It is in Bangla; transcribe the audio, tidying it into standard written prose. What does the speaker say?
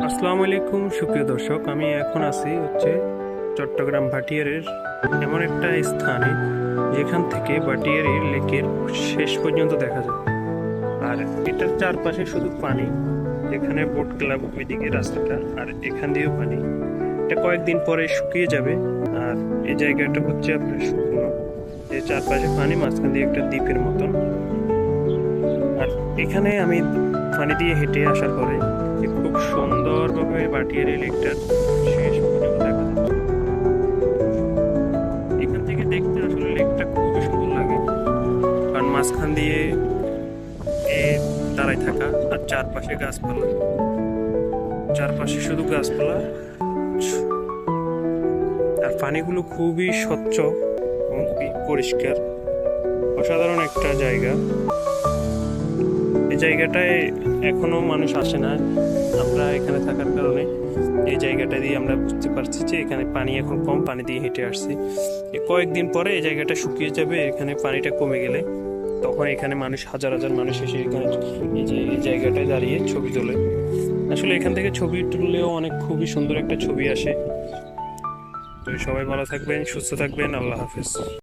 আসসালামু আলাইকুম সুপ্রিয় দর্শক, আমি এখন আছি চট্টগ্রাম ভাটিয়ারের এমন একটা স্থানে যেখান থেকে ভাটিয়ারি লেকের শেষ পর্যন্ত দেখা যায়। আর এটার চারপাশে শুধু পানি, এখানে বোট ক্লাব ওইদিকে রাস্তাটা, আর এখান দিয়েও পানি। এটা কয়েকদিন পরে শুকিয়ে যাবে। আর এই জায়গাটা হচ্ছে আপনার শুকনো, এর চারপাশে পানি, মাঝখান দিয়ে একটা দ্বীপের মতন। আর এখানে আমি পানি দিয়ে হেঁটে আসার পরে খুব সুন্দরভাবে ভাটিয়ারি লেকটার শেষ পর্যন্ত দেখা যাচ্ছে। এখান থেকে দেখতে আসলে লেকটা খুবই সুন্দর লাগে, কারণ মাঝখান দিয়ে এ দাঁড়ায় থাকা, আর চারপাশে গাছপালা, চারপাশে শুধু গাছপালা। আর পানিগুলো খুবই স্বচ্ছ এবং পরিষ্কার, অসাধারণ একটা জায়গা। এই জায়গাটায় এখনো মানুষ আসে না। আমরা এখানে থাকার কারণে এই জায়গাটা দিয়ে আমরা বুঝতে পারছি যে এখানে পানি এখন কম, পানি দিয়ে হেঁটে আসছি। কয়েকদিন পরে এই জায়গাটা শুকিয়ে যাবে, এখানে পানিটা কমে গেলে তখন এখানে মানুষ, হাজার হাজার মানুষ এসে এখানে এই জায়গাটায় দাঁড়িয়ে ছবি তোলে। আসলে এখান থেকে ছবি তুললেও অনেক খুবই সুন্দর একটা ছবি আসে। তো সবাই ভালো থাকবেন, সুস্থ থাকবেন, আল্লাহ হাফেজ।